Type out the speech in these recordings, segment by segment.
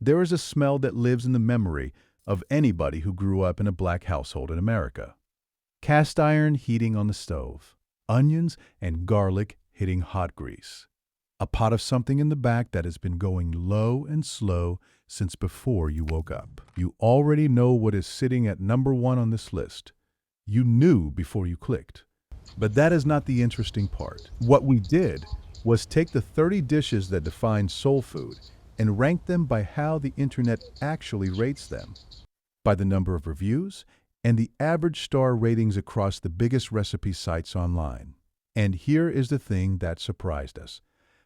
There is a smell that lives in the memory of anybody who grew up in a black household in America. Cast iron heating on the stove, onions and garlic hitting hot grease. A pot of something in the back that has been going low and slow since before you woke up. You already know what is sitting at number one on this list. You knew before you clicked. But that is not the interesting part. What we did was take the 30 dishes that define soul food and rank them by how the internet actually rates them, by the number of reviews and the average star ratings across the biggest recipe sites online. And here is the thing that surprised us.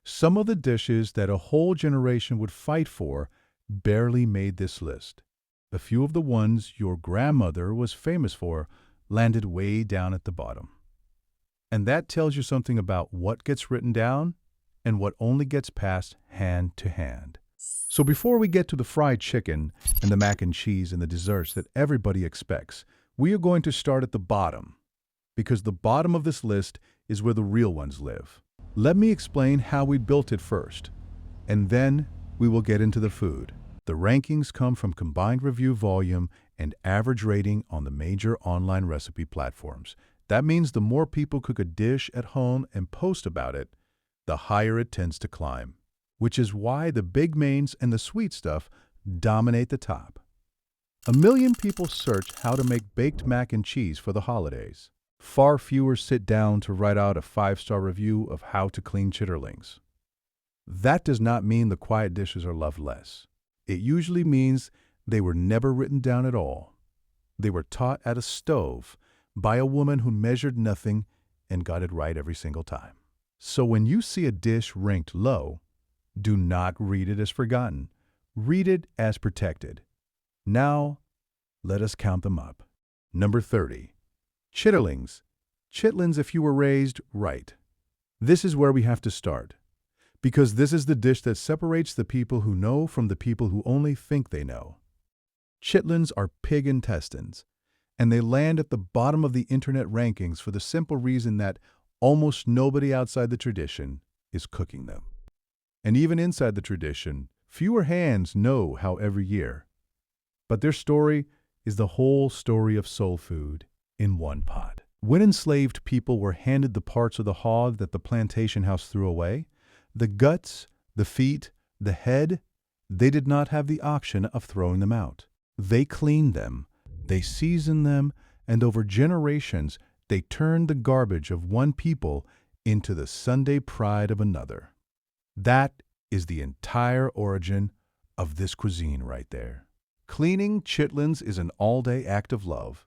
Some of the dishes that a whole generation would fight for barely made this list. A few of the ones your grandmother was famous for landed way down at the bottom. And that tells you something about what gets written down and what only gets passed hand to hand. So before we get to the fried chicken and the mac and cheese and the desserts that everybody expects, we are going to start at the bottom, because the bottom of this list is where the real ones live. Let me explain how we built it first, and then we will get into the food. The rankings come from combined review volume and average rating on the major online recipe platforms. That means the more people cook a dish at home and post about it, the higher it tends to climb, which is why the big mains and the sweet stuff dominate the top. A million people search how to make baked mac and cheese for the holidays. Far fewer sit down to write out a 5-star review of how to clean chitterlings. That does not mean the quiet dishes are loved less. It usually means they were never written down at all. They were taught at a stove by a woman who measured nothing and got it right every single time. So when you see a dish ranked low, do not read it as forgotten. Read it as protected. Now, let us count them up. Number 30. Chitterlings. Chitlins if you were raised right. This is where we have to start, because this is the dish that separates the people who know from the people who only think they know. Chitlins are pig intestines, and they land at the bottom of the internet rankings for the simple reason that almost nobody outside the tradition is cooking them. And even inside the tradition, fewer hands know how every year. But their story is the whole story of soul food in one pot. When enslaved people were handed the parts of the hog that the plantation house threw away, the guts, the feet, the head, they did not have the option of throwing them out. They cleaned them, they seasoned them, and over generations, they turned the garbage of one people into the Sunday pride of another. That is the entire origin of this cuisine right there. Cleaning chitlins is an all-day act of love.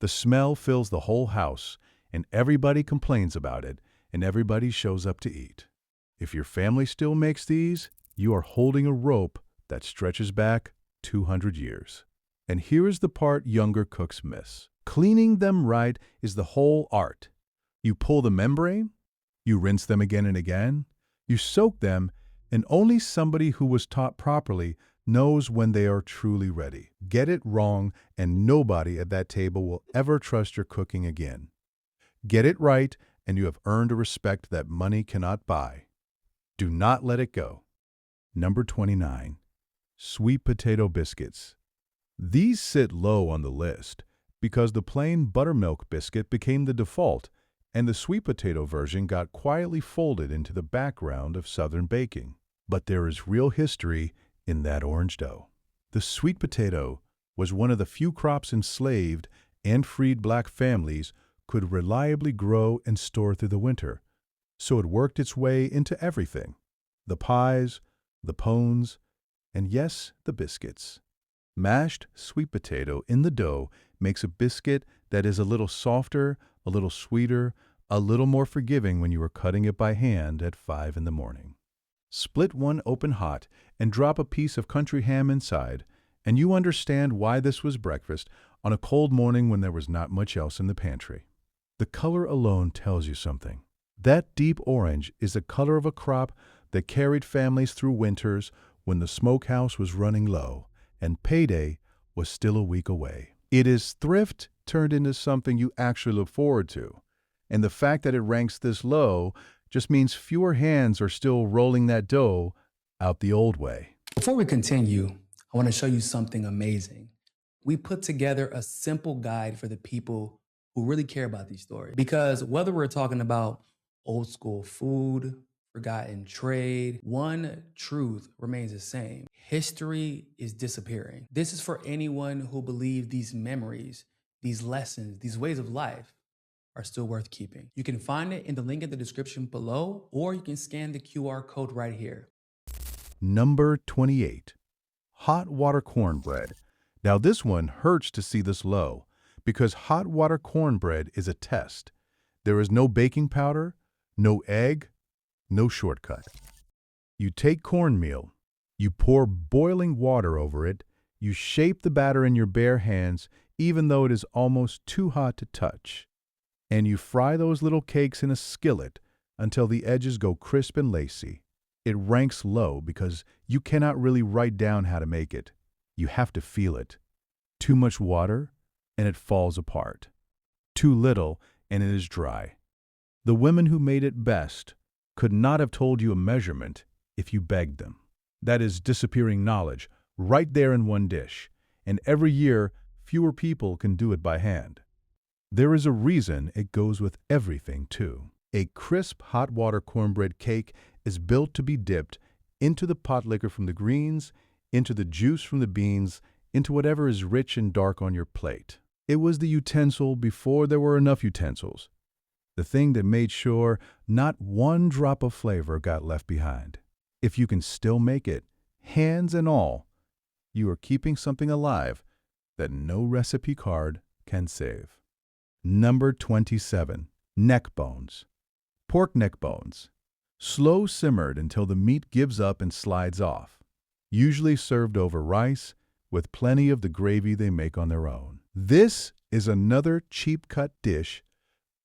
The smell fills the whole house, and everybody complains about it, and everybody shows up to eat. If your family still makes these, you are holding a rope that stretches back 200 years. And here is the part younger cooks miss. Cleaning them right is the whole art. You pull the membrane, you rinse them again and again, you soak them, and only somebody who was taught properly knows when they are truly ready. Get it wrong, and nobody at that table will ever trust your cooking again. Get it right, and you have earned a respect that money cannot buy. Do not let it go. Number 29. Sweet potato biscuits. These sit low on the list because the plain buttermilk biscuit became the default, and the sweet potato version got quietly folded into the background of Southern baking. But there is real history in that orange dough. The sweet potato was one of the few crops enslaved and freed black families could reliably grow and store through the winter, so it worked its way into everything: the pies, the pones, and yes, the biscuits. Mashed sweet potato in the dough makes a biscuit that is a little softer, a little sweeter, a little more forgiving when you are cutting it by hand at 5 in the morning. Split one open hot and drop a piece of country ham inside, and you understand why this was breakfast on a cold morning when there was not much else in the pantry. The color alone tells you something. That deep orange is the color of a crop that carried families through winters when the smokehouse was running low and payday was still a week away. It is thrift turned into something you actually look forward to, and the fact that it ranks this low just means fewer hands are still rolling that dough out the old way. Before we continue, I want to show you something amazing. We put together a simple guide for the people who really care about these stories. Because whether we're talking about old school food, forgotten trade, one truth remains the same. History is disappearing. This is for anyone who believes these memories, these lessons, these ways of life are still worth keeping. You can find it in the link in the description below, or you can scan the QR code right here. Number 28. Hot water cornbread. Now this one hurts to see this low, because hot water cornbread is a test. There is no baking powder, no egg, no shortcut. You take cornmeal, you pour boiling water over it, you shape the batter in your bare hands, even though it is almost too hot to touch, and you fry those little cakes in a skillet until the edges go crisp and lacy. It ranks low because you cannot really write down how to make it. You have to feel it. Too much water, and it falls apart. Too little, and it is dry. The women who made it best could not have told you a measurement if you begged them. That is disappearing knowledge, right there in one dish, and every year fewer people can do it by hand. There is a reason it goes with everything, too. A crisp hot water cornbread cake is built to be dipped into the pot liquor from the greens, into the juice from the beans, into whatever is rich and dark on your plate. It was the utensil before there were enough utensils. The thing that made sure not one drop of flavor got left behind. If you can still make it, hands and all, you are keeping something alive that no recipe card can save. Number 27. Neck bones. Pork neck bones. Slow simmered until the meat gives up and slides off. Usually served over rice with plenty of the gravy they make on their own. This is another cheap cut dish,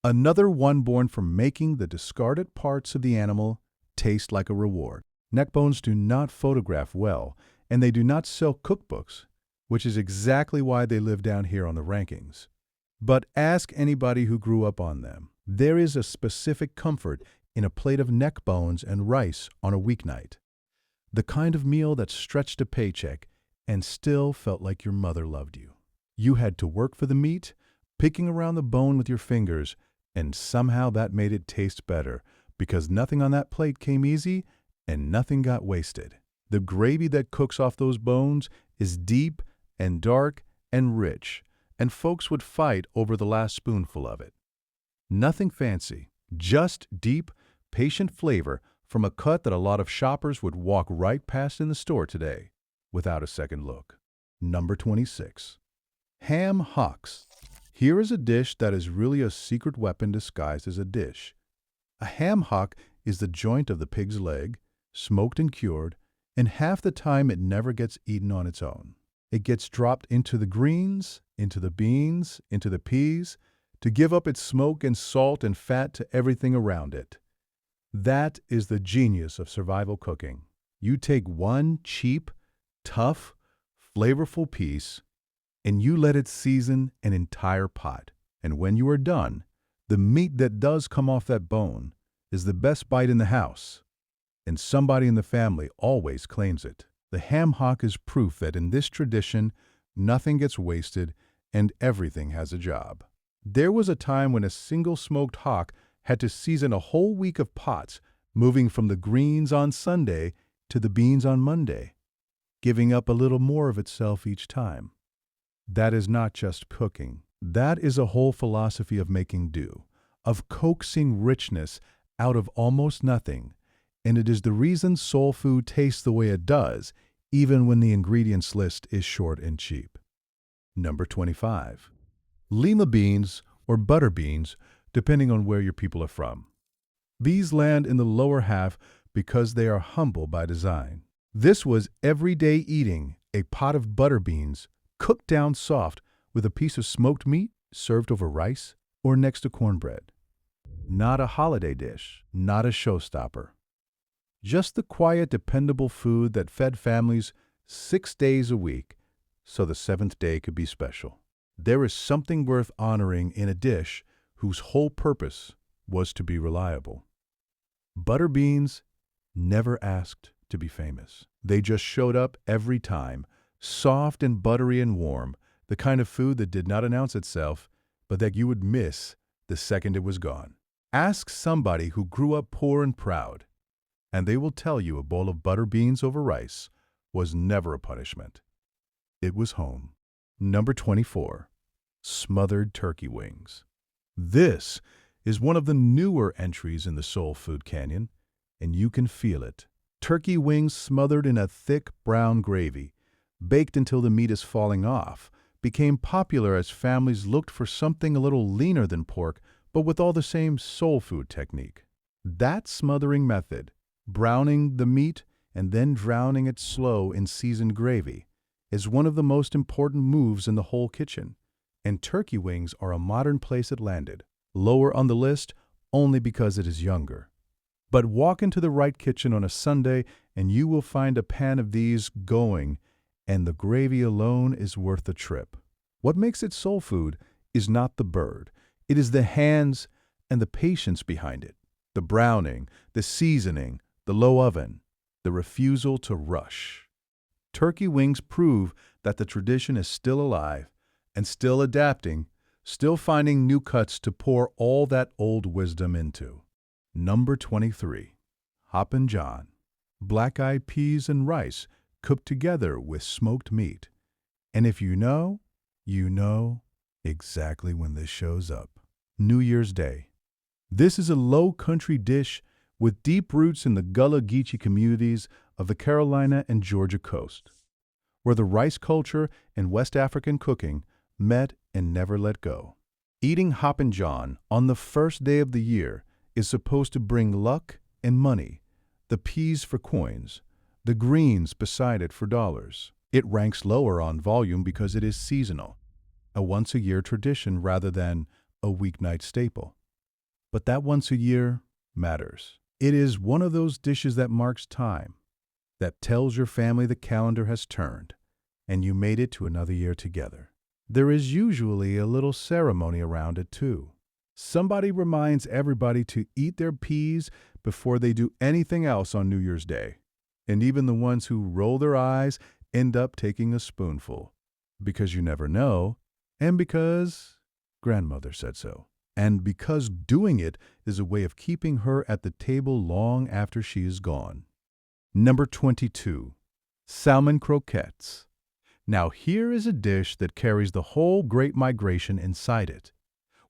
another one born from making the discarded parts of the animal taste like a reward. Neck bones do not photograph well, and they do not sell cookbooks, which is exactly why they live down here on the rankings. But ask anybody who grew up on them. There is a specific comfort in a plate of neck bones and rice on a weeknight. The kind of meal that stretched a paycheck and still felt like your mother loved you. You had to work for the meat, picking around the bone with your fingers, and somehow that made it taste better because nothing on that plate came easy and nothing got wasted. The gravy that cooks off those bones is deep and dark and rich, and folks would fight over the last spoonful of it. Nothing fancy, just deep, patient flavor from a cut that a lot of shoppers would walk right past in the store today without a second look. Number 26. Ham hocks. Here is a dish that is really a secret weapon disguised as a dish. A ham hock is the joint of the pig's leg, smoked and cured, and half the time it never gets eaten on its own. It gets dropped into the greens, into the beans, into the peas, to give up its smoke and salt and fat to everything around it. That is the genius of survival cooking. You take one cheap, tough, flavorful piece, and you let it season an entire pot. And when you are done, the meat that does come off that bone is the best bite in the house, and somebody in the family always claims it. The ham hock is proof that in this tradition, nothing gets wasted and everything has a job. There was a time when a single smoked hock had to season a whole week of pots, moving from the greens on Sunday to the beans on Monday, giving up a little more of itself each time. That is not just cooking. That is a whole philosophy of making do, of coaxing richness out of almost nothing, and it is the reason soul food tastes the way it does, even when the ingredients list is short and cheap. Number 25. Lima beans or butter beans, depending on where your people are from. These land in the lower half because they are humble by design. This was everyday eating, a pot of butter beans, cooked down soft with a piece of smoked meat served over rice or next to cornbread. Not a holiday dish, not a showstopper. Just the quiet, dependable food that fed families 6 days a week, so the seventh day could be special. There is something worth honoring in a dish whose whole purpose was to be reliable. Butter beans never asked to be famous. They just showed up every time, soft and buttery and warm, the kind of food that did not announce itself, but that you would miss the second it was gone. Ask somebody who grew up poor and proud, and they will tell you a bowl of butter beans over rice was never a punishment. It was home. Number 24. Smothered turkey wings. This is one of the newer entries in the Soul Food Canyon, and you can feel it. Turkey wings smothered in a thick brown gravy, baked until the meat is falling off, became popular as families looked for something a little leaner than pork, but with all the same soul food technique. That smothering method, browning the meat and then drowning it slow in seasoned gravy, is one of the most important moves in the whole kitchen. And turkey wings are a modern place it landed, lower on the list only because it is younger. But walk into the right kitchen on a Sunday and you will find a pan of these going, and the gravy alone is worth the trip. What makes it soul food is not the bird. It is the hands and the patience behind it. The browning, the seasoning, the low oven, the refusal to rush. Turkey wings prove that the tradition is still alive and still adapting, still finding new cuts to pour all that old wisdom into. Number 23. Hoppin' John. Black-eyed peas and rice cooked together with smoked meat. And if you know exactly when this shows up. New Year's Day. This is a low-country dish with deep roots in the Gullah Geechee communities of the Carolina and Georgia coast, where the rice culture and West African cooking met and never let go. Eating Hoppin' John on the first day of the year is supposed to bring luck and money, the peas for coins, the greens beside it for dollars. It ranks lower on volume because it is seasonal, a once-a-year tradition rather than a weeknight staple. But that once a year matters. It is one of those dishes that marks time, that tells your family the calendar has turned, and you made it to another year together. There is usually a little ceremony around it, too. Somebody reminds everybody to eat their peas before they do anything else on New Year's Day. And even the ones who roll their eyes end up taking a spoonful. Because you never know, and because grandmother said so. And because doing it is a way of keeping her at the table long after she is gone. Number 22. Salmon croquettes. Now here is a dish that carries the whole Great Migration inside it.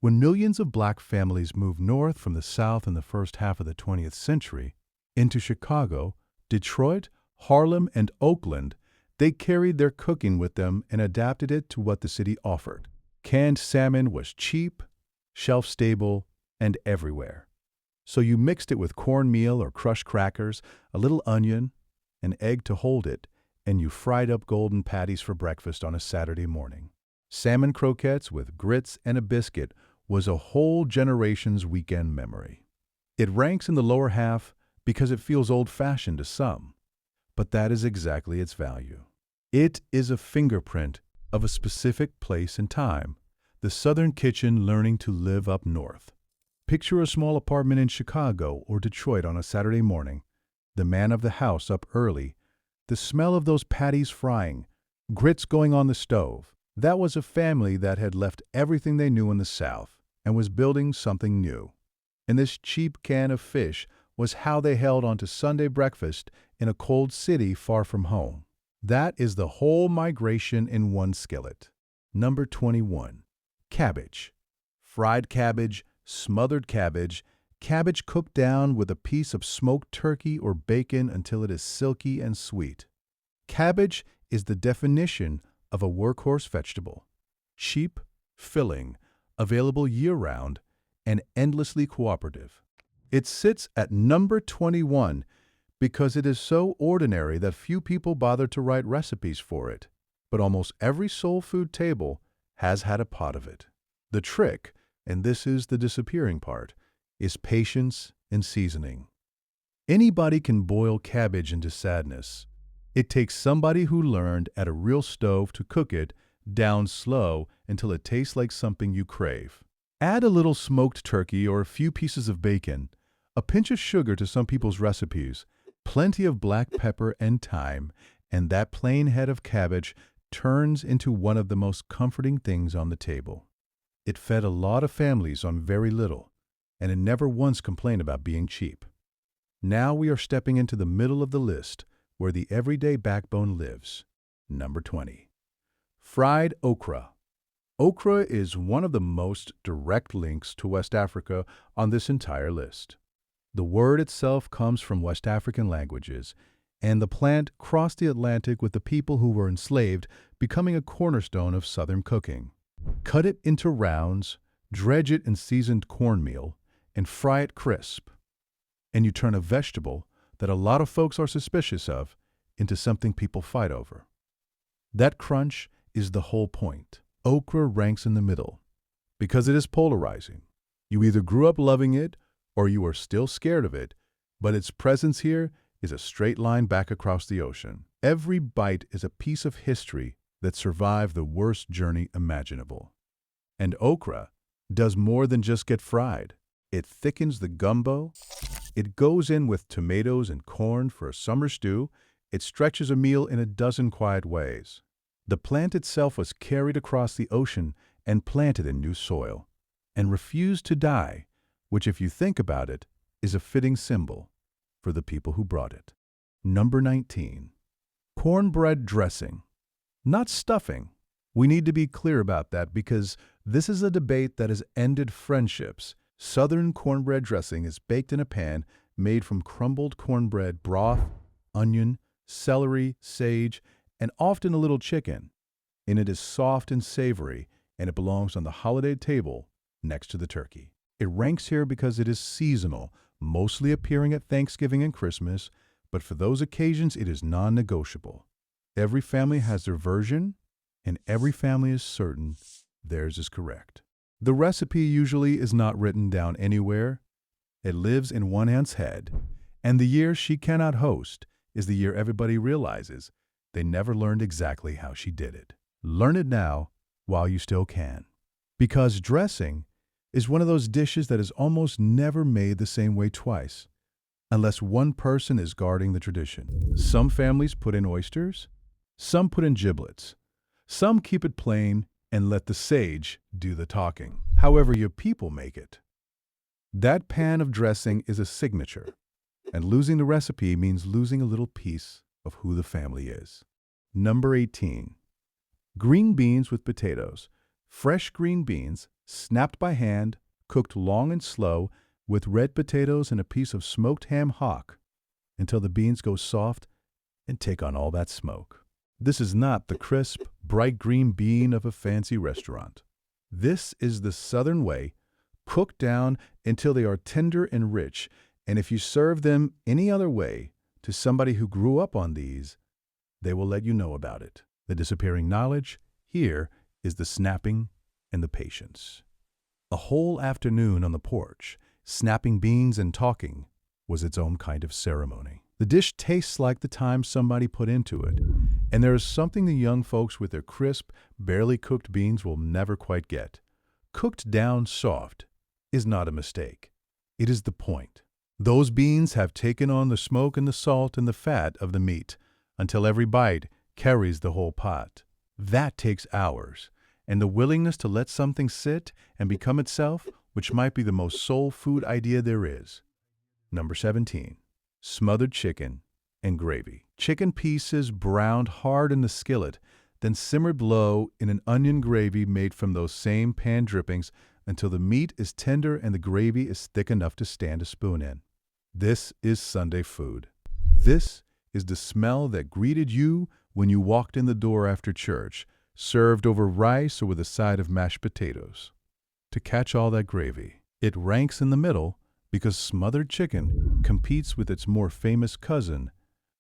When millions of black families moved north from the South in the first half of the 20th century into Chicago, Detroit, Harlem, and Oakland, they carried their cooking with them and adapted it to what the city offered. Canned salmon was cheap, shelf-stable, and everywhere. So you mixed it with cornmeal or crushed crackers, a little onion, an egg to hold it, and you fried up golden patties for breakfast on a Saturday morning. Salmon croquettes with grits and a biscuit was a whole generation's weekend memory. It ranks in the lower half because it feels old-fashioned to some, but that is exactly its value. It is a fingerprint of a specific place and time, the Southern kitchen learning to live up north. Picture a small apartment in Chicago or Detroit on a Saturday morning, the man of the house up early, the smell of those patties frying, grits going on the stove. That was a family that had left everything they knew in the South and was building something new. And this cheap can of fish was how they held on to Sunday breakfast in a cold city far from home. That is the whole migration in one skillet. Number 21. Cabbage. Fried cabbage, smothered cabbage, cabbage cooked down with a piece of smoked turkey or bacon until it is silky and sweet. Cabbage is the definition of a workhorse vegetable. Cheap, filling, available year-round, and endlessly cooperative. It sits at number 21 because it is so ordinary that few people bother to write recipes for it. But almost every soul food table has had a pot of it. The trick, and this is the disappearing part, is patience and seasoning. Anybody can boil cabbage into sadness. It takes somebody who learned at a real stove to cook it down slow until it tastes like something you crave. Add a little smoked turkey or a few pieces of bacon, a pinch of sugar to some people's recipes, Plenty of black pepper and thyme, and that plain head of cabbage turns into one of the most comforting things on the table. It fed a lot of families on very little, and it never once complained about being cheap. Now we are stepping into the middle of the list, where the everyday backbone lives. Number 20. Fried okra. Okra is one of the most direct links to West Africa on this entire list. The word itself comes from West African languages, and the plant crossed the Atlantic with the people who were enslaved, becoming a cornerstone of Southern cooking. Cut it into rounds, dredge it in seasoned cornmeal, and fry it crisp. And you turn a vegetable that a lot of folks are suspicious of into something people fight over. That crunch is the whole point. Okra ranks in the middle because it is polarizing. You either grew up loving it or you are still scared of it, but its presence here is a straight line back across the ocean. Every bite is a piece of history that survived the worst journey imaginable. And okra does more than just get fried. It thickens the gumbo. It goes in with tomatoes and corn for a summer stew. It stretches a meal in a dozen quiet ways. The plant itself was carried across the ocean and planted in new soil, and refused to die, which, if you think about it, is a fitting symbol for the people who brought it. Number 19. Cornbread dressing. Not stuffing. We need to be clear about that because this is a debate that has ended friendships. Southern cornbread dressing is baked in a pan made from crumbled cornbread broth, onion, celery, sage, and often a little chicken. And it is soft and savory, and it belongs on the holiday table next to the turkey. It ranks here because it is seasonal, mostly appearing at Thanksgiving and Christmas, but for those occasions it is non-negotiable. Every family has their version, and every family is certain theirs is correct. The recipe usually is not written down anywhere. It lives in one aunt's head, and the year she cannot host is the year everybody realizes they never learned exactly how she did it. Learn it now while you still can. Because dressing is one of those dishes that is almost never made the same way twice, unless one person is guarding the tradition. Some families put in oysters, some put in giblets, some keep it plain and let the sage do the talking. However your people make it. That pan of dressing is a signature, and losing the recipe means losing a little piece of who the family is. Number 18. Green beans with potatoes. Fresh green beans, snapped by hand, cooked long and slow, with red potatoes and a piece of smoked ham hock, until the beans go soft and take on all that smoke. This is not the crisp, bright green bean of a fancy restaurant. This is the Southern way, cooked down until they are tender and rich, and if you serve them any other way to somebody who grew up on these, they will let you know about it. The disappearing knowledge here is the snapping and the patience. A whole afternoon on the porch, snapping beans and talking, was its own kind of ceremony. The dish tastes like the time somebody put into it, and there is something the young folks with their crisp, barely cooked beans will never quite get. Cooked down soft is not a mistake. It is the point. Those beans have taken on the smoke and the salt and the fat of the meat until every bite carries the whole pot. That takes hours, and the willingness to let something sit and become itself, which might be the most soul food idea there is. Number 17. Smothered chicken and gravy. Chicken pieces browned hard in the skillet, then simmered low in an onion gravy made from those same pan drippings until the meat is tender and the gravy is thick enough to stand a spoon in. This is Sunday food. This is the smell that greeted you when you walked in the door after church, served over rice or with a side of mashed potatoes. To catch all that gravy, it ranks in the middle because smothered chicken competes with its more famous cousin,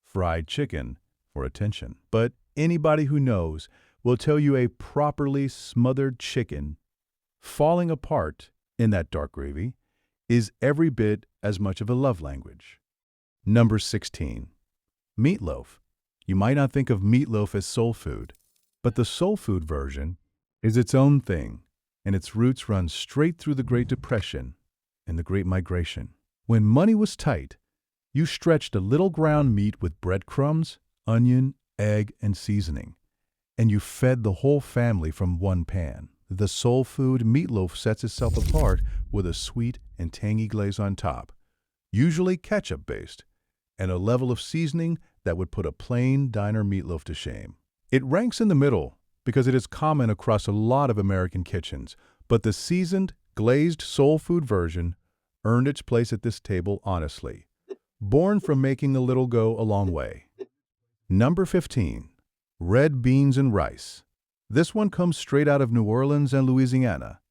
fried chicken, for attention. But anybody who knows will tell you a properly smothered chicken falling apart in that dark gravy is every bit as much of a love language. Number 16. Meatloaf. You might not think of meatloaf as soul food, but the soul food version is its own thing, and its roots run straight through the Great Depression and the Great Migration. When money was tight, You stretched a little ground meat with breadcrumbs, onion, egg, and seasoning, and you fed the whole family from one pan. The soul food meatloaf sets itself apart with a sweet and tangy glaze on top, usually ketchup-based, and a level of seasoning that would put a plain diner meatloaf to shame. It ranks in the middle because it is common across a lot of American kitchens, but the seasoned, glazed soul food version earned its place at this table honestly, born from making a little go a long way. Number 15. Red beans and rice. This one comes straight out of New Orleans and Louisiana,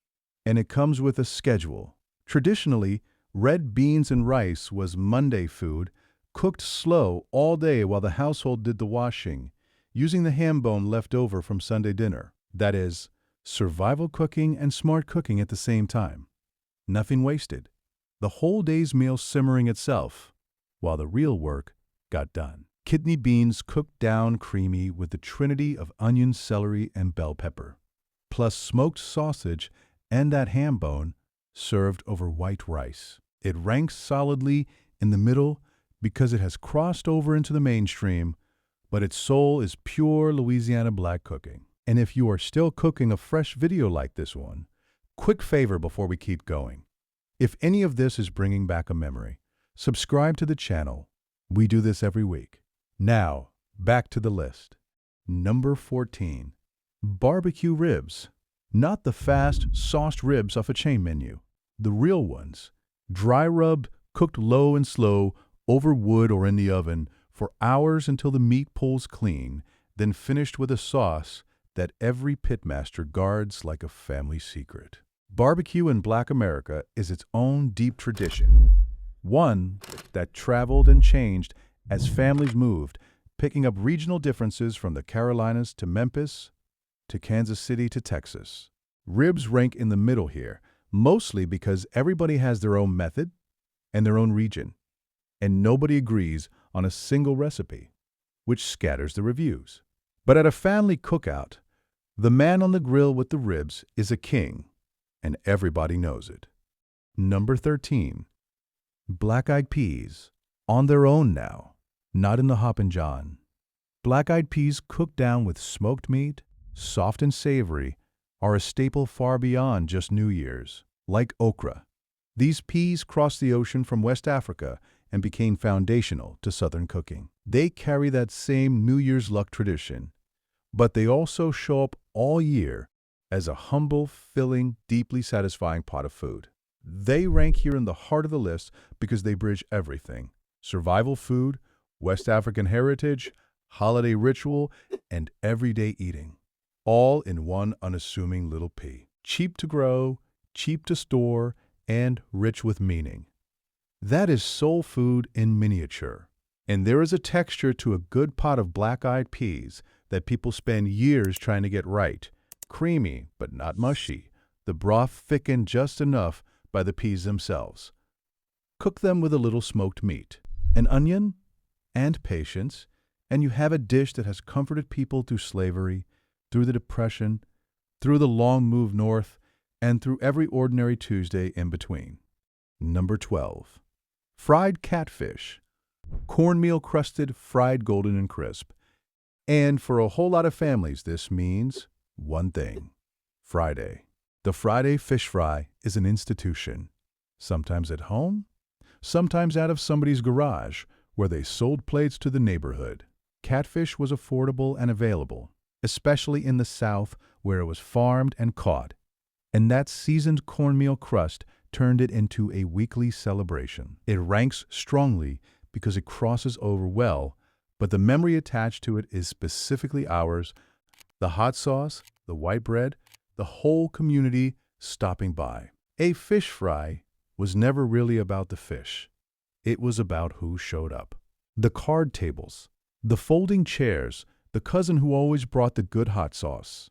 and it comes with a schedule. Traditionally, red beans and rice was Monday food, cooked slow all day while the household did the washing, using the ham bone left over from Sunday dinner. That is, survival cooking and smart cooking at the same time. Nothing wasted. The whole day's meal simmering itself, while the real work got done. Kidney beans cooked down creamy with the trinity of onion, celery, and bell pepper, plus smoked sausage and that ham bone served over white rice. It ranks solidly in the middle because it has crossed over into the mainstream, but its soul is pure Louisiana black cooking. And if you are still cooking a fresh video like this one, quick favor before we keep going. If any of this is bringing back a memory, subscribe to the channel. We do this every week. Now, back to the list. Number 14. Barbecue ribs. Not the fast, sauced ribs off a chain menu. The real ones. Dry rubbed, cooked low and slow, over wood or in the oven, for hours until the meat pulls clean, then finished with a sauce that every pitmaster guards like a family secret. Barbecue in Black America is its own deep tradition. One that traveled and changed as families moved, picking up regional differences from the Carolinas to Memphis, to Kansas City to Texas. Ribs rank in the middle here, mostly because everybody has their own method and their own region, and nobody agrees on a single recipe, which scatters the reviews. But at a family cookout, the man on the grill with the ribs is a king, and everybody knows it. Number 13. Black-eyed peas. On their own now, not in the Hoppin' John. Black-eyed peas cooked down with smoked meat, soft and savory, are a staple far beyond just New Year's. Like okra, these peas crossed the ocean from West Africa and became foundational to Southern cooking. They carry that same New Year's luck tradition, but they also show up all year as a humble, filling, deeply satisfying pot of food. They rank here in the heart of the list because they bridge everything: survival food, West African heritage, holiday ritual, and everyday eating, all in one unassuming little pea. Cheap to grow, cheap to store, and rich with meaning. That is soul food in miniature. And there is a texture to a good pot of black-eyed peas that people spend years trying to get right. Creamy, but not mushy. The broth thickened just enough by the peas themselves. Cook them with a little smoked meat, an onion, and patience, and you have a dish that has comforted people through slavery, through the Depression, through the long move north, and through every ordinary Tuesday in between. Number 12. Fried catfish. Cornmeal crusted, fried golden and crisp. And for a whole lot of families, this means one thing: Friday. The Friday fish fry is an institution. Sometimes at home, sometimes out of somebody's garage, where they sold plates to the neighborhood. Catfish was affordable and available, especially in the South where it was farmed and caught. And that seasoned cornmeal crust turned it into a weekly celebration. It ranks strongly because it crosses over well, but the memory attached to it is specifically ours: the hot sauce, the white bread, the whole community stopping by. A fish fry was never really about the fish. It was about who showed up. The card tables, the folding chairs, the cousin who always brought the good hot sauce,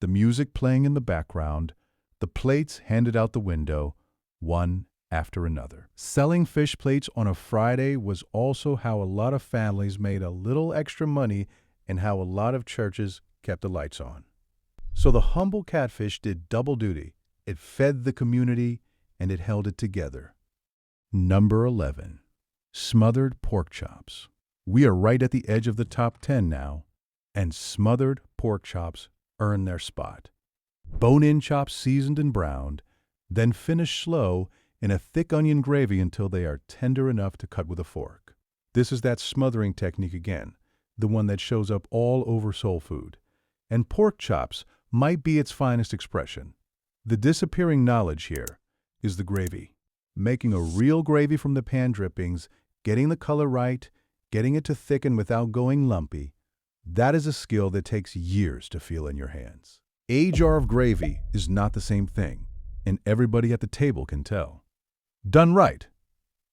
the music playing in the background, the plates handed out the window, one after another. Selling fish plates on a Friday was also how a lot of families made a little extra money and how a lot of churches kept the lights on. So the humble catfish did double duty. It fed the community and it held it together. Number 11. Smothered pork chops. We are right at the edge of the top 10 now, and smothered pork chops earn their spot. Bone-in chops seasoned and browned, then finished slow in a thick onion gravy until they are tender enough to cut with a fork. This is that smothering technique again, the one that shows up all over soul food. And pork chops might be its finest expression. The disappearing knowledge here is the gravy. Making a real gravy from the pan drippings, getting the color right, getting it to thicken without going lumpy, that is a skill that takes years to feel in your hands. A jar of gravy is not the same thing, and everybody at the table can tell. Done right.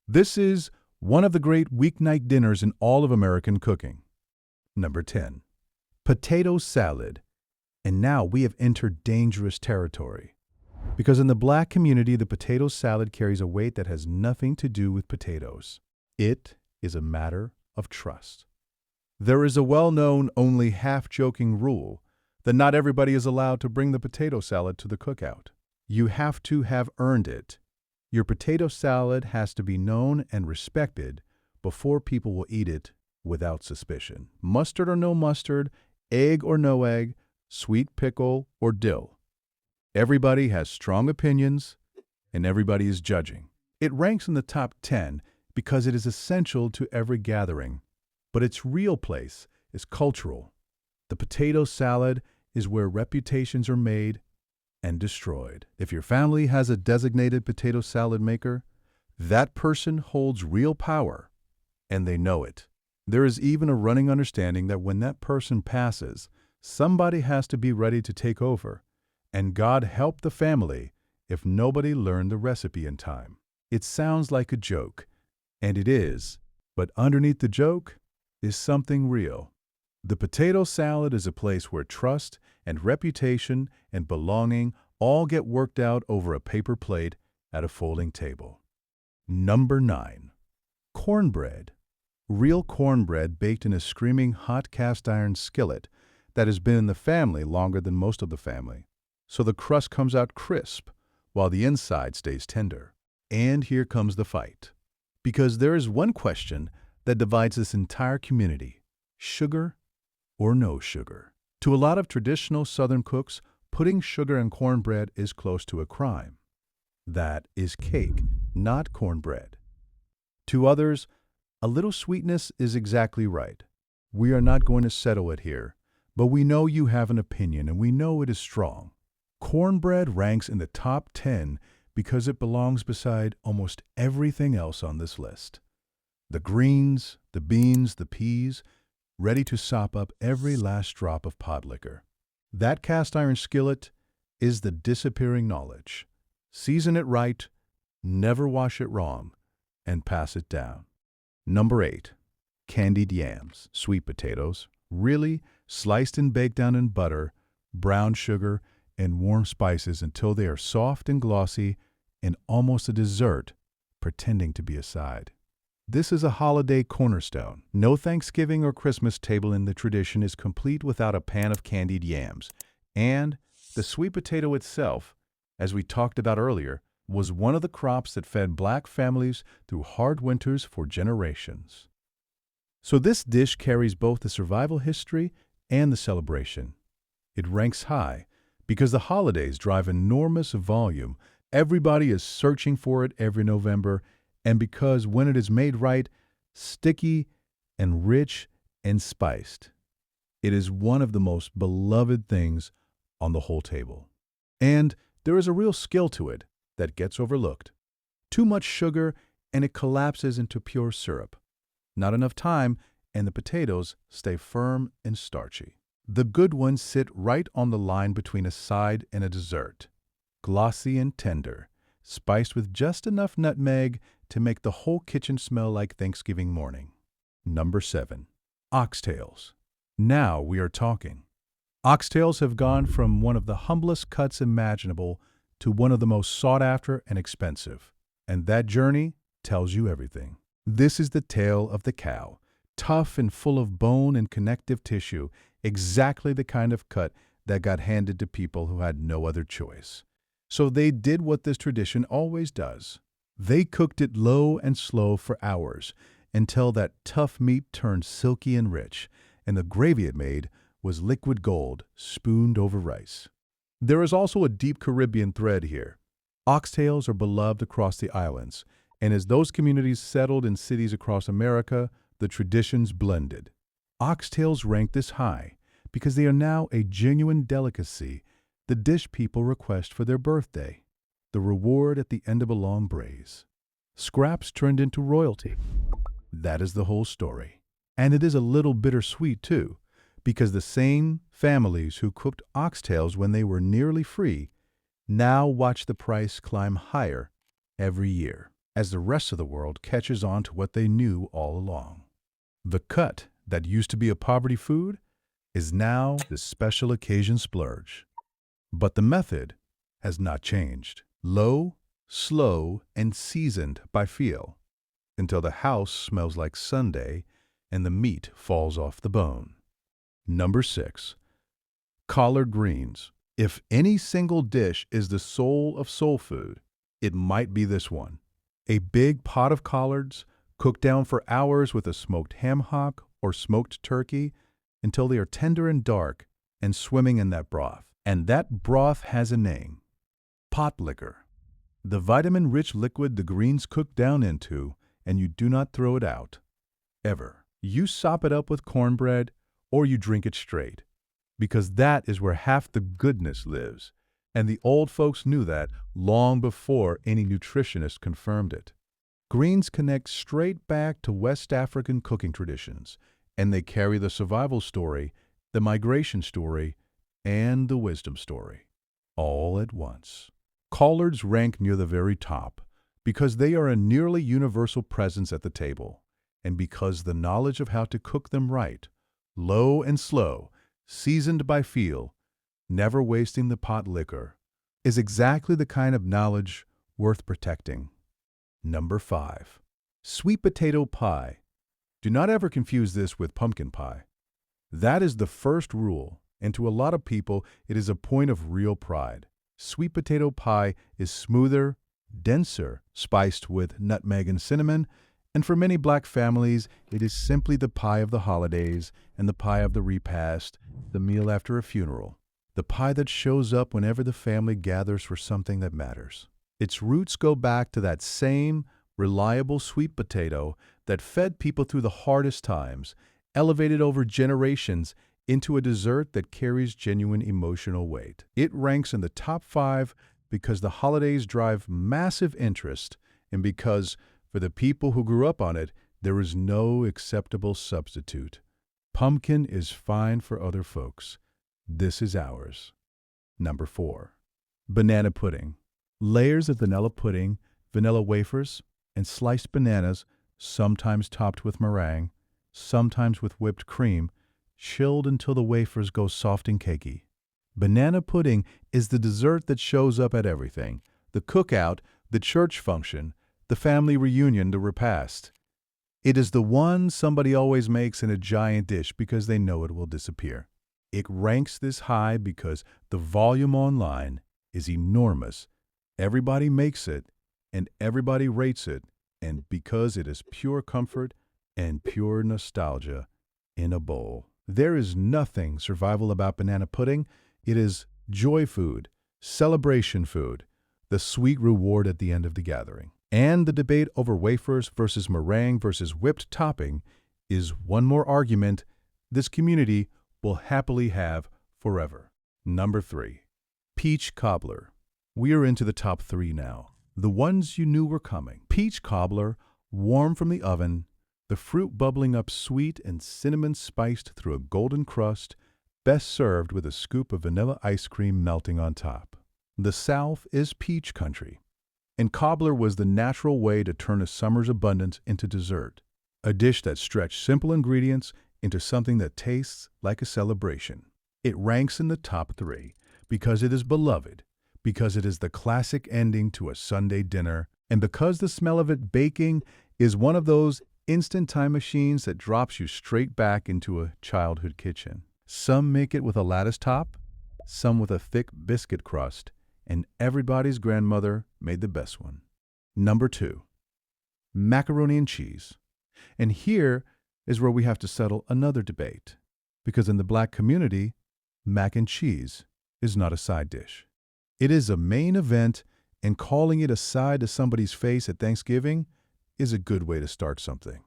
This is one of the great weeknight dinners in all of American cooking. Number 10. Potato salad. And now we have entered dangerous territory. Because in the black community, the potato salad carries a weight that has nothing to do with potatoes. It is a matter of trust. There is a well-known, only half-joking rule that not everybody is allowed to bring the potato salad to the cookout. You have to have earned it. Your potato salad has to be known and respected before people will eat it without suspicion. Mustard or no mustard, egg or no egg, sweet pickle or dill. Everybody has strong opinions, and everybody is judging. It ranks in the top 10 because it is essential to every gathering, but its real place is cultural. The potato salad is where reputations are made and destroyed. If your family has a designated potato salad maker, that person holds real power, and they know it. There is even a running understanding that when that person passes, somebody has to be ready to take over, and God help the family if nobody learned the recipe in time. It sounds like a joke, and it is, but underneath the joke is something real. The potato salad is a place where trust and reputation and belonging all get worked out over a paper plate at a folding table. Number 9. Cornbread. Real cornbread baked in a screaming hot cast iron skillet that has been in the family longer than most of the family. So the crust comes out crisp while the inside stays tender. And here comes the fight. Because there is one question that divides this entire community: sugar or no sugar. To a lot of traditional Southern cooks, putting sugar in cornbread is close to a crime. That is cake, not cornbread. To others, a little sweetness is exactly right. We are not going to settle it here, but we know you have an opinion and we know it is strong. Cornbread ranks in the top 10 because it belongs beside almost everything else on this list. The greens, the beans, the peas, ready to sop up every last drop of pot liquor. That cast iron skillet is the disappearing knowledge. Season it right, never wash it wrong, and pass it down. Number 8. Candied yams, sweet potatoes, really sliced and baked down in butter, brown sugar, and warm spices until they are soft and glossy and almost a dessert, pretending to be a side. This is a holiday cornerstone. No Thanksgiving or Christmas table in the tradition is complete without a pan of candied yams. And the sweet potato itself, as we talked about earlier, was one of the crops that fed black families through hard winters for generations. So this dish carries both the survival history and the celebration. It ranks high because the holidays drive enormous volume. Everybody is searching for it every November, and because when it is made right, sticky and rich and spiced. It is one of the most beloved things on the whole table. And there is a real skill to it that gets overlooked. Too much sugar and it collapses into pure syrup. Not enough time and the potatoes stay firm and starchy. The good ones sit right on the line between a side and a dessert. Glossy and tender, spiced with just enough nutmeg to make the whole kitchen smell like Thanksgiving morning. Number 7. Oxtails. Now we are talking. Oxtails have gone from one of the humblest cuts imaginable to one of the most sought after and expensive. And that journey tells you everything. This is the tale of the cow, tough and full of bone and connective tissue, exactly the kind of cut that got handed to people who had no other choice. So they did what this tradition always does. They cooked it low and slow for hours until that tough meat turned silky and rich, and the gravy it made was liquid gold spooned over rice. There is also a deep Caribbean thread here. Oxtails are beloved across the islands, and as those communities settled in cities across America, the traditions blended. Oxtails rank this high because they are now a genuine delicacy, the dish people request for their birthday, the reward at the end of a long braise. Scraps turned into royalty. That is the whole story. And it is a little bittersweet, too, because the same families who cooked oxtails when they were nearly free now watch the price climb higher every year as the rest of the world catches on to what they knew all along. The cut that used to be a poverty food is now the special occasion splurge. But the method has not changed. Low, slow, and seasoned by feel until the house smells like Sunday and the meat falls off the bone. Number 6. Collard greens. If any single dish is the soul of soul food, it might be this one. A big pot of collards cooked down for hours with a smoked ham hock or smoked turkey until they are tender and dark and swimming in that broth. And that broth has a name: pot liquor. The vitamin-rich liquid the greens cook down into, and you do not throw it out. Ever. You sop it up with cornbread, or you drink it straight. Because that is where half the goodness lives, and the old folks knew that long before any nutritionist confirmed it. Greens connect straight back to West African cooking traditions, and they carry the survival story, the migration story, and the wisdom story, all at once. Collards rank near the very top because they are a nearly universal presence at the table, and because the knowledge of how to cook them right, low and slow, seasoned by feel, never wasting the pot liquor, is exactly the kind of knowledge worth protecting. Number 5. Sweet potato pie. Do not ever confuse this with pumpkin pie. That is the first rule, and to a lot of people, it is a point of real pride. Sweet potato pie is smoother, denser, spiced with nutmeg and cinnamon, and for many black families, it is simply the pie of the holidays and the pie of the repast, the meal after a funeral, the pie that shows up whenever the family gathers for something that matters. Its roots go back to that same reliable sweet potato that fed people through the hardest times, elevated over generations into a dessert that carries genuine emotional weight. It ranks in the top 5 because the holidays drive massive interest and because, for the people who grew up on it, there is no acceptable substitute. Pumpkin is fine for other folks. This is ours. Number 4. Banana pudding. Layers of vanilla pudding, vanilla wafers, and sliced bananas, sometimes topped with meringue, sometimes with whipped cream, chilled until the wafers go soft and cakey. Banana pudding is the dessert that shows up at everything: the cookout, the church function, the family reunion, the repast. It is the one somebody always makes in a giant dish because they know it will disappear. It ranks this high because the volume online is enormous. Everybody makes it, and everybody rates it, and because it is pure comfort and pure nostalgia in a bowl. There is nothing survival about banana pudding. It is joy food, celebration food, the sweet reward at the end of the gathering. And the debate over wafers versus meringue versus whipped topping is one more argument this community will happily have forever. Number 3. Peach cobbler. We are into the top 3 now. The ones you knew were coming. Peach cobbler, warm from the oven, the fruit bubbling up sweet and cinnamon spiced through a golden crust, best served with a scoop of vanilla ice cream melting on top. The South is peach country, and cobbler was the natural way to turn a summer's abundance into dessert, a dish that stretched simple ingredients into something that tastes like a celebration. It ranks in the top 3 because it is beloved, because it is the classic ending to a Sunday dinner, and because the smell of it baking is one of those instant time machines that drops you straight back into a childhood kitchen. Some make it with a lattice top, some with a thick biscuit crust, and everybody's grandmother made the best one. Number 2, macaroni and cheese. And here is where we have to settle another debate, because in the black community, mac and cheese is not a side dish. It is a main event, and calling it a side to somebody's face at Thanksgiving is a good way to start something.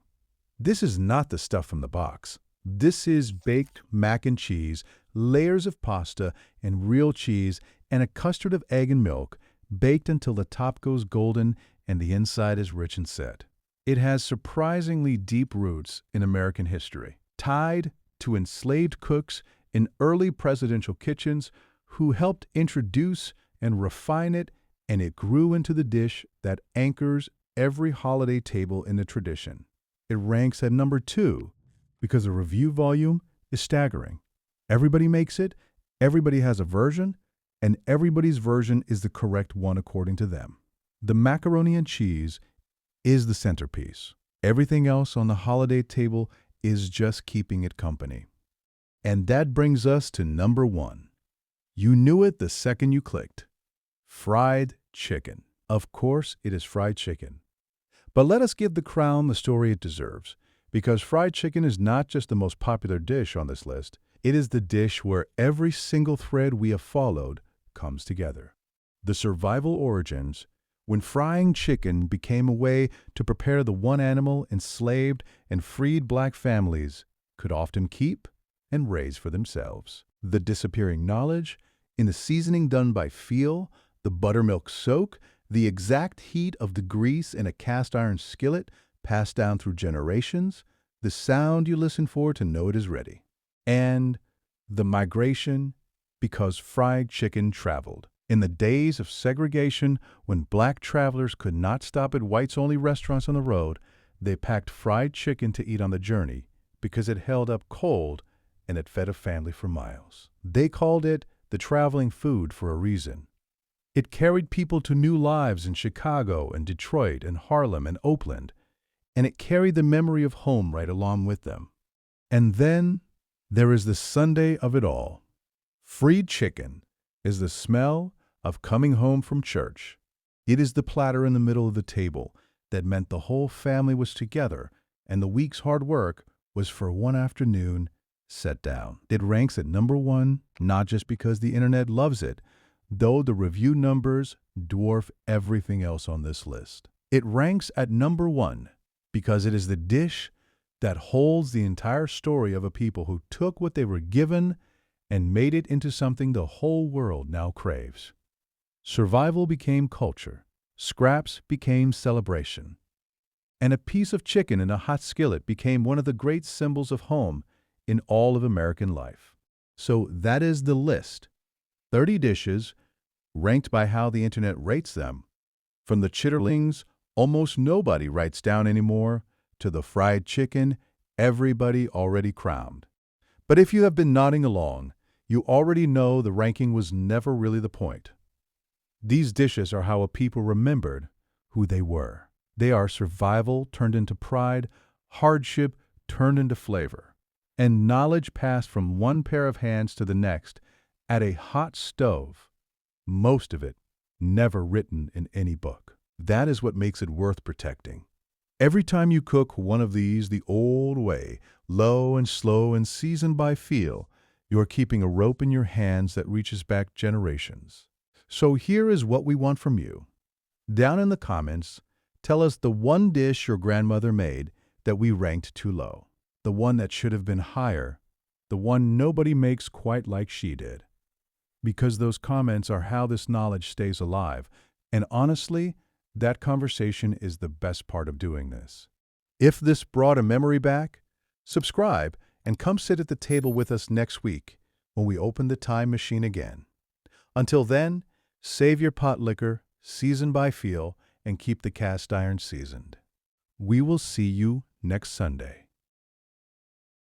This is not the stuff from the box. This is baked mac and cheese, layers of pasta and real cheese, and a custard of egg and milk, baked until the top goes golden and the inside is rich and set. It has surprisingly deep roots in American history, tied to enslaved cooks in early presidential kitchens who helped introduce and refine it, and it grew into the dish that anchors every holiday table in the tradition. It ranks at number 2 because the review volume is staggering. Everybody makes it, everybody has a version, and everybody's version is the correct one according to them. The macaroni and cheese is the centerpiece. Everything else on the holiday table is just keeping it company. And that brings us to number 1. You knew it the second you clicked. Fried chicken. Of course, it is fried chicken. But let us give the crown the story it deserves, because fried chicken is not just the most popular dish on this list, it is the dish where every single thread we have followed comes together. The survival origins, when frying chicken became a way to prepare the one animal enslaved and freed black families could often keep and raise for themselves. The disappearing knowledge in the seasoning done by feel, the buttermilk soak, the exact heat of the grease in a cast iron skillet passed down through generations, the sound you listen for to know it is ready. And the migration, because fried chicken traveled. In the days of segregation, when black travelers could not stop at whites-only restaurants on the road, they packed fried chicken to eat on the journey because it held up cold and it fed a family for miles. They called it the traveling food for a reason. It carried people to new lives in Chicago and Detroit and Harlem and Oakland, and it carried the memory of home right along with them. And then there is the Sunday of it all. Fried chicken is the smell of coming home from church. It is the platter in the middle of the table that meant the whole family was together and the week's hard work was for one afternoon set down. It ranks at number 1, not just because the internet loves it, though the review numbers dwarf everything else on this list. It ranks at number 1 because it is the dish that holds the entire story of a people who took what they were given and made it into something the whole world now craves. Survival became culture, scraps became celebration, and a piece of chicken in a hot skillet became one of the great symbols of home in all of American life. So that is the list. 30 dishes, ranked by how the internet rates them. From the chitterlings almost nobody writes down anymore, to the fried chicken everybody already crowned. But if you have been nodding along, you already know the ranking was never really the point. These dishes are how a people remembered who they were. They are survival turned into pride, hardship turned into flavor, and knowledge passed from one pair of hands to the next at a hot stove, most of it never written in any book. That is what makes it worth protecting. Every time you cook one of these the old way, low and slow and seasoned by feel, you are keeping a rope in your hands that reaches back generations. So here is what we want from you. Down in the comments, tell us the one dish your grandmother made that we ranked too low, the one that should have been higher, the one nobody makes quite like she did. Because those comments are how this knowledge stays alive, and honestly, that conversation is the best part of doing this. If this brought a memory back, subscribe and come sit at the table with us next week when we open the time machine again. Until then, save your pot liquor, season by feel, and keep the cast iron seasoned. We will see you next Sunday.